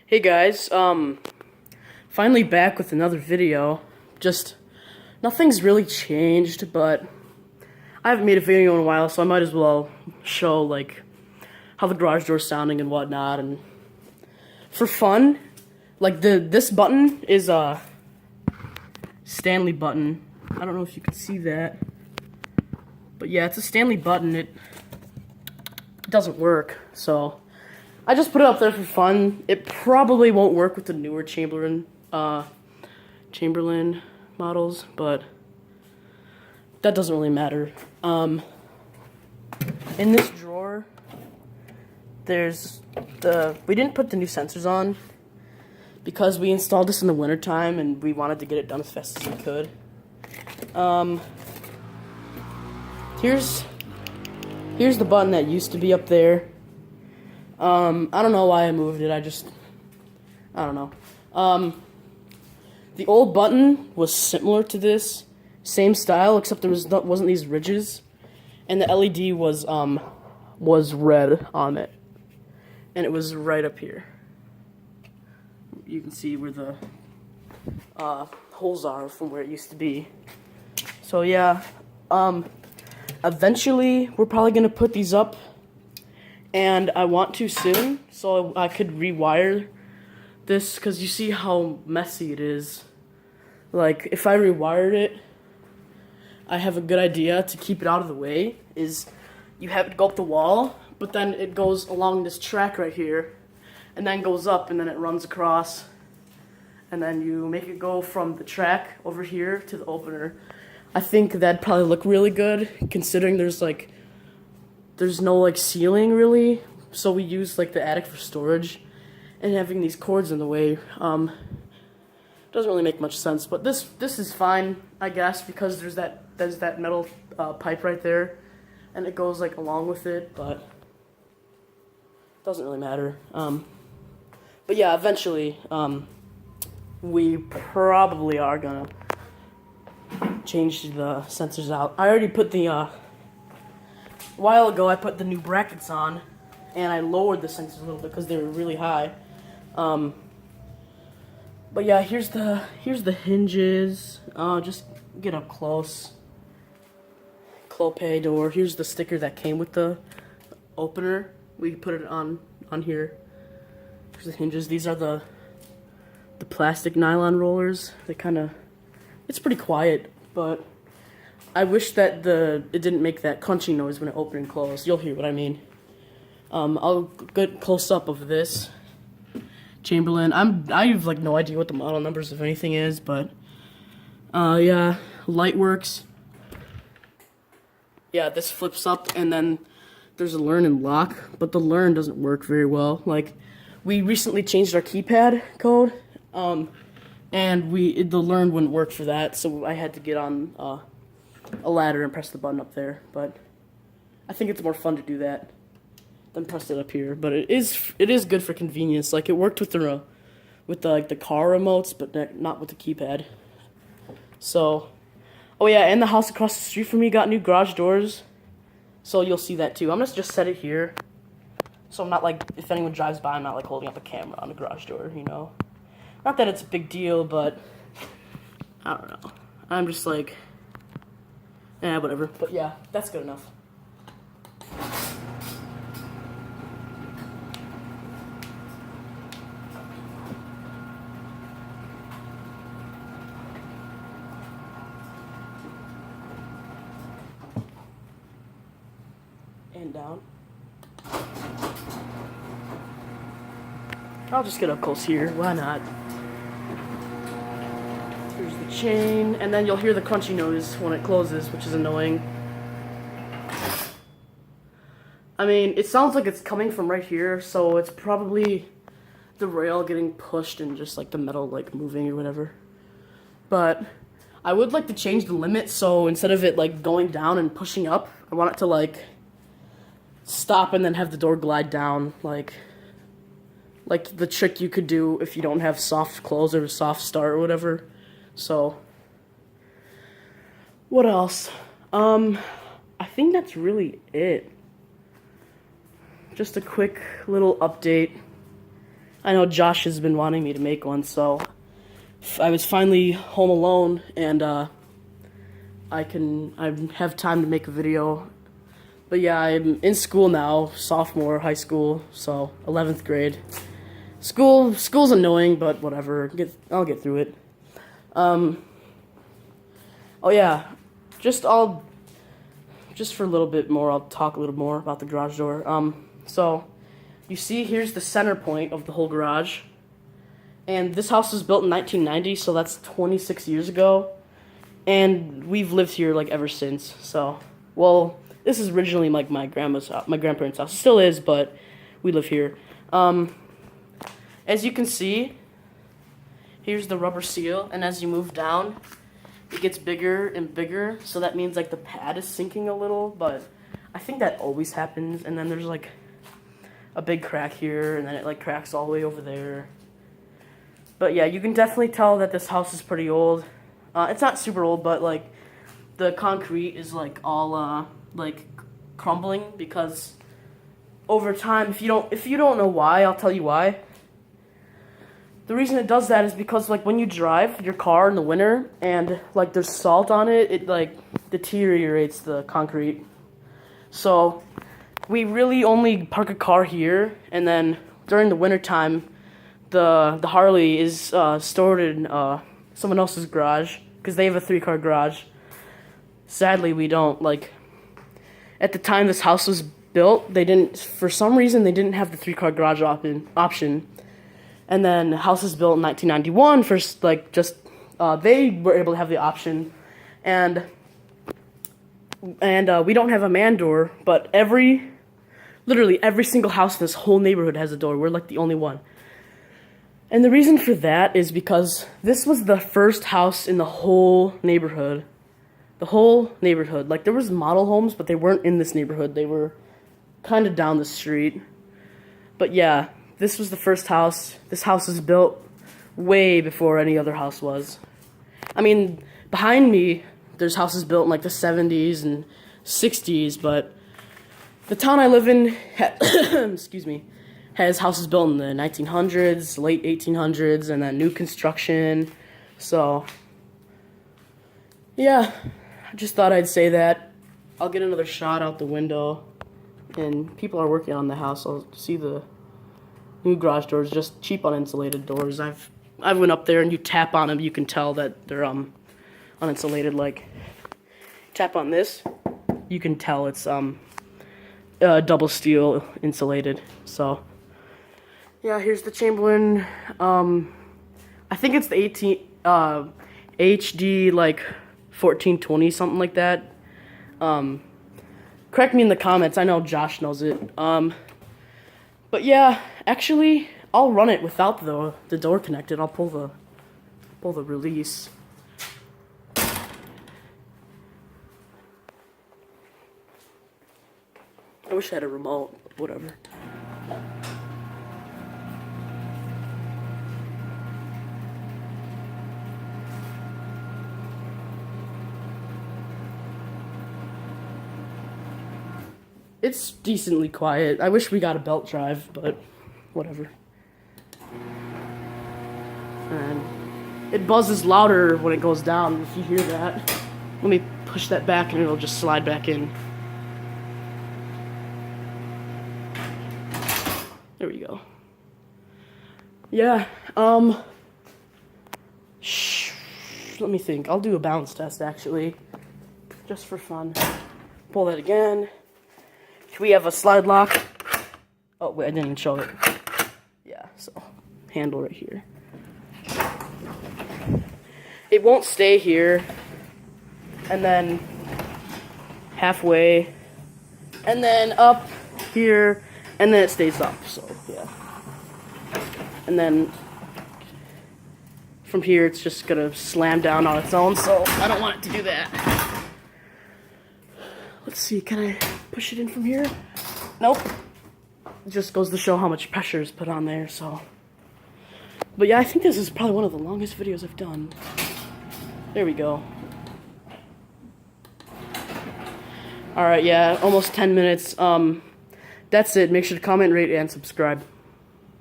Hey guys, finally back with another video. Just, nothing's really changed, but I haven't made a video in a while, so I might as well show, like, how the garage door's sounding and whatnot, and for fun, like, this button is a Stanley button. I don't know if you can see that, but yeah, it's a Stanley button. It doesn't work, so I just put it up there for fun. It probably won't work with the newer Chamberlain models, but that doesn't really matter. In this drawer, there's we didn't put the new sensors on because we installed this in the wintertime and we wanted to get it done as fast as we could. Here's the button that used to be up there. I don't know why I moved it. I don't know. The old button was similar to this, same style, except there wasn't these ridges, and the LED was red on it, and it was right up here. You can see where the holes are from where it used to be. So yeah, eventually we're probably gonna put these up. And I want to soon, so I could rewire this, because you see how messy it is. Like, if I rewired it, I have a good idea to keep it out of the way, is you have it go up the wall, but then it goes along this track right here, and then goes up, and then it runs across, and then you make it go from the track over here to the opener. I think that'd probably look really good, considering there's no like ceiling really, so we use like the attic for storage, and having these cords in the way doesn't really make much sense. But this is fine, I guess, because there's that metal pipe right there, and it goes like along with it, but it doesn't really matter. But yeah, eventually we probably are gonna change the sensors out. I already put a while ago, I put the new brackets on, and I lowered the sensors a little bit because they were really high. But yeah, here's the hinges. Just get up close. Clopay door. Here's the sticker that came with the opener. We put it on here. Here's the hinges. These are the plastic nylon rollers. It's pretty quiet, but I wish that it didn't make that crunchy noise when it opened and closed. You'll hear what I mean. I'll get close up of this Chamberlain. I have like no idea what the model numbers of anything is, but yeah, light works. Yeah, this flips up, and then there's a learn and lock, but the learn doesn't work very well. Like, we recently changed our keypad code, and the learn wouldn't work for that, so I had to get on a ladder and press the button up there. But I think it's more fun to do that than press it up here. But it is good for convenience. Like, it worked with the car remotes, but not with the keypad. So, oh yeah, and the house across the street from me got new garage doors, so you'll see that too. I'm gonna just set it here, so I'm not like, if anyone drives by, I'm not like holding up a camera on the garage door, you know. Not that it's a big deal, but I don't know. I'm just like, whatever. But yeah, that's good enough. And down. I'll just get up close here. Why not? Here's the chain, and then you'll hear the crunchy noise when it closes, which is annoying. I mean, it sounds like it's coming from right here, so it's probably the rail getting pushed and just like the metal like moving or whatever. But I would like to change the limit, so instead of it like going down and pushing up, I want it to like stop and then have the door glide down, like the trick you could do if you don't have soft close or soft start or whatever. So what else? I think that's really it. Just a quick little update. I know Josh has been wanting me to make one, so I was finally home alone, and I have time to make a video. But yeah, I'm in school now, sophomore high school, so 11th grade. School's annoying, but whatever. I'll get through it. Oh yeah, just for a little bit more, I'll talk a little more about the garage door. So you see, here's the center point of the whole garage. And this house was built in 1990, so that's 26 years ago. And we've lived here like ever since. So, well, this is originally like my grandparents' house. It still is, but we live here. As you can see, here's the rubber seal, and as you move down, it gets bigger and bigger. So that means like the pad is sinking a little, but I think that always happens. And then there's like a big crack here, and then it like cracks all the way over there. But yeah, you can definitely tell that this house is pretty old. It's not super old, but like the concrete is like all like crumbling because over time, if you don't know why, I'll tell you why. The reason it does that is because like when you drive your car in the winter and like there's salt on it, it like deteriorates the concrete. So we really only park a car here, and then during the winter time, the Harley is stored in someone else's garage because they have a 3-car garage. Sadly, we don't. Like, at the time this house was built, for some reason they didn't have the 3-car garage option. And then the house was built in 1991. They were able to have the option, and we don't have a man door, but literally every single house in this whole neighborhood has a door. We're like the only one. And the reason for that is because this was the first house in the whole neighborhood. The whole neighborhood. Like, there was model homes, but they weren't in this neighborhood. They were kind of down the street. But yeah, this was the first house. This house was built way before any other house was. I mean, behind me, there's houses built in like the 70s and 60s, but the town I live in, excuse me, has houses built in the 1900s, late 1800s, and then new construction. So, yeah, I just thought I'd say that. I'll get another shot out the window, and people are working on the house. I'll see the new garage doors, just cheap uninsulated doors. I've went up there, and you tap on them, you can tell that they're uninsulated. Like, tap on this, you can tell it's double steel insulated. So yeah, here's the Chamberlain. I think it's the HD like 1420, something like that. Correct me in the comments. I know Josh knows it. But yeah, actually, I'll run it without the door connected. I'll pull the release. I wish I had a remote, but whatever. It's decently quiet. I wish we got a belt drive, but whatever. And it buzzes louder when it goes down, if you hear that. Let me push that back and it'll just slide back in. There we go. Yeah, let me think. I'll do a balance test, actually, just for fun. Pull that again. We have a slide lock. Oh, wait, I didn't even show it. Yeah, so handle right here. It won't stay here. And then halfway. And then up here. And then it stays up, so yeah. And then from here, it's just gonna slam down on its own, so I don't want it to do that. Let's see, can I push it in from here? Nope. It just goes to show how much pressure is put on there, so. But yeah, I think this is probably one of the longest videos I've done. There we go. Alright, yeah, almost 10 minutes. That's it. Make sure to comment, rate, and subscribe.